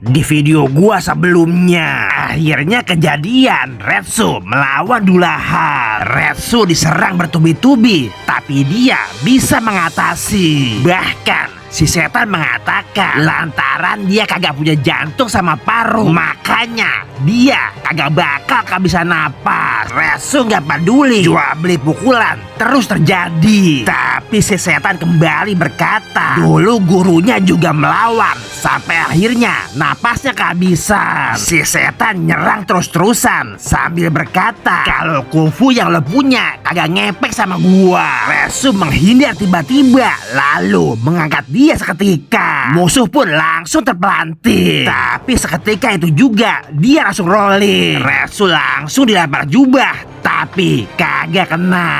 di video gua sebelumnya. Akhirnya kejadian Retsu melawan Dullahan. Retsu diserang bertubi-tubi, tapi dia bisa mengatasi. Bahkan si setan mengatakan lantaran dia kagak punya jantung sama paru, makanya dia kagak bakal kehabisan napas. Retsu gak peduli, jual beli pukulan terus terjadi. Tapi si setan kembali berkata, dulu gurunya juga melawan sampai akhirnya napasnya kehabisan. Si setan nyerang terus-terusan sambil berkata, kalau kungfu yang lo punya kagak ngepek sama gua. Retsu menghindar tiba-tiba lalu mengangkat dia seketika. Musuh pun langsung terpelanting. Tapi seketika itu juga dia langsung rolling. Retsu langsung dilempar jubah, tapi kagak kena.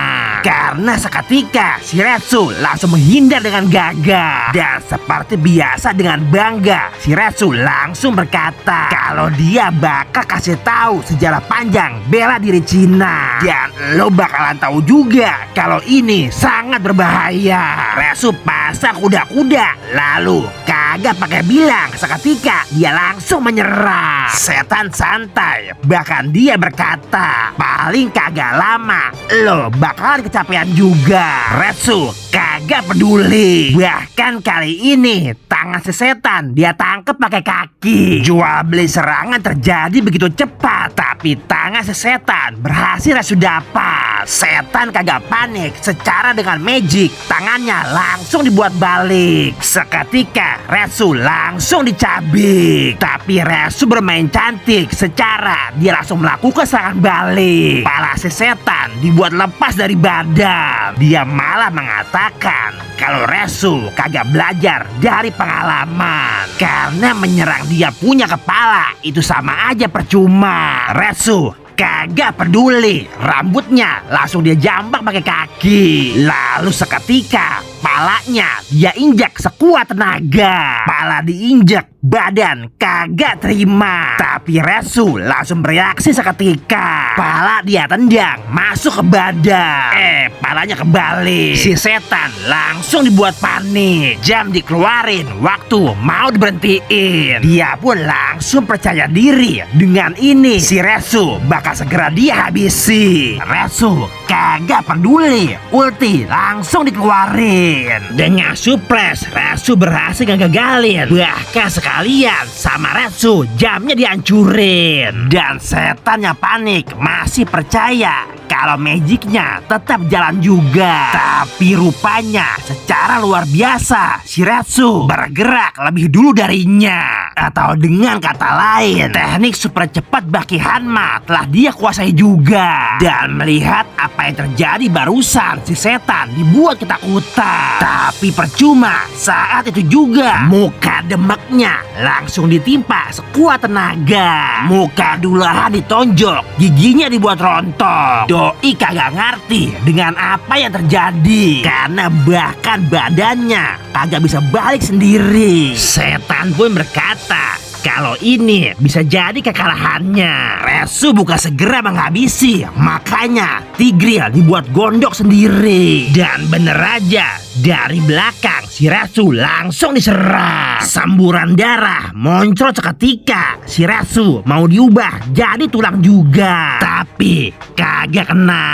Karena seketika si Retsu langsung menghindar dengan gagah. Dan seperti biasa dengan bangga, si Retsu langsung berkata kalau dia bakal kasih tahu sejarah panjang bela diri Cina. Dan lo bakalan tahu juga kalau ini sangat berbahaya. Retsu pasang kuda-kuda lalu kagak pakai bilang, seketika dia langsung menyerang. Setan santai, bahkan dia berkata paling kagak lama lo bakalan kecapean juga. Retsu kagak peduli. Bahkan kali ini tangan si setan dia tangkep pakai kaki. Jual beli serangan terjadi begitu cepat, tapi tangan si setan berhasil Retsu dapat. Setan kagak panik, secara dengan magic tangannya langsung dibuat balik. Seketika Retsu langsung dicabik, tapi Retsu bermain cantik, secara dia langsung melakukan serangan balik. Pala si setan dibuat lepas dari badan. Dia malah mengatakan kalau Retsu kagak belajar dari pengalaman, karena menyerang dia punya kepala itu sama aja percuma. Retsu kagak peduli, rambutnya langsung dia jambak pakai kaki. Lalu seketika palanya dia injak sekuat tenaga. Pala diinjak, badan kagak terima, tapi Retsu langsung bereaksi seketika. Pala dia tendang masuk ke badan. Palanya kembali. Si setan langsung dibuat panik. Jam dikeluarin, waktu mau diberhentiin. Dia pun langsung percaya diri. Dengan ini si Retsu bakal segera dia habisi. Retsu kagak peduli, ulti langsung dikeluarin. Dengan suplex, Retsu berhasil ngagagalin. Bahkan sekalian sama Retsu jamnya dihancurin. Dan setannya panik, masih percaya kalau magicnya tetap jalan juga. Tapi rupanya secara luar biasa si Retsu bergerak lebih dulu darinya. Atau dengan kata lain, teknik super cepat Baki Hanma telah dia kuasai juga. Dan melihat apa yang terjadi barusan, si setan dibuat ketakutan. Tapi percuma, saat itu juga muka demeknya langsung ditimpa sekuat tenaga. Muka Dullahan ditonjok, giginya dibuat rontok. Doi kagak ngerti dengan apa yang terjadi, karena bahkan badannya kagak bisa balik sendiri. Setan pun berkata kalau ini bisa jadi kekalahannya. Retsu bukan segera menghabisi, makanya Tigreal dibuat gondok sendiri. Dan bener aja, dari belakang si Retsu langsung diserang. Semburan darah muncul seketika. Si Retsu mau diubah jadi tulang juga, tapi kagak kena.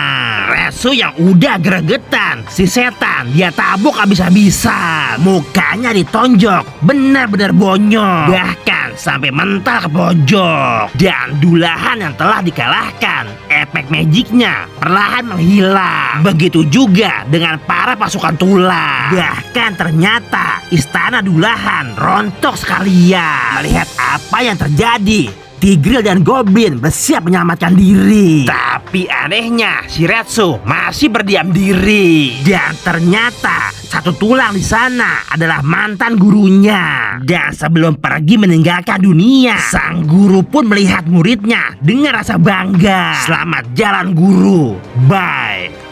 Retsu yang udah gregetan, si setan dia tabuk habis-habisan. Mukanya ditonjok, benar-benar bonyok, bahkan sampai mental ke pojok. Dan Dullahan yang telah dikalahkan, efek magicnya perlahan menghilang. Begitu juga dengan para pasukan tulang. Bahkan ternyata istana Dullahan rontok sekalian. Melihat apa yang terjadi, Tigreal dan Goblin bersiap menyelamatkan diri. Tapi anehnya si Retsu masih berdiam diri. Dan ternyata satu tulang di sana adalah mantan gurunya. Dan sebelum pergi meninggalkan dunia, sang guru pun melihat muridnya dengan rasa bangga. Selamat jalan guru, bye.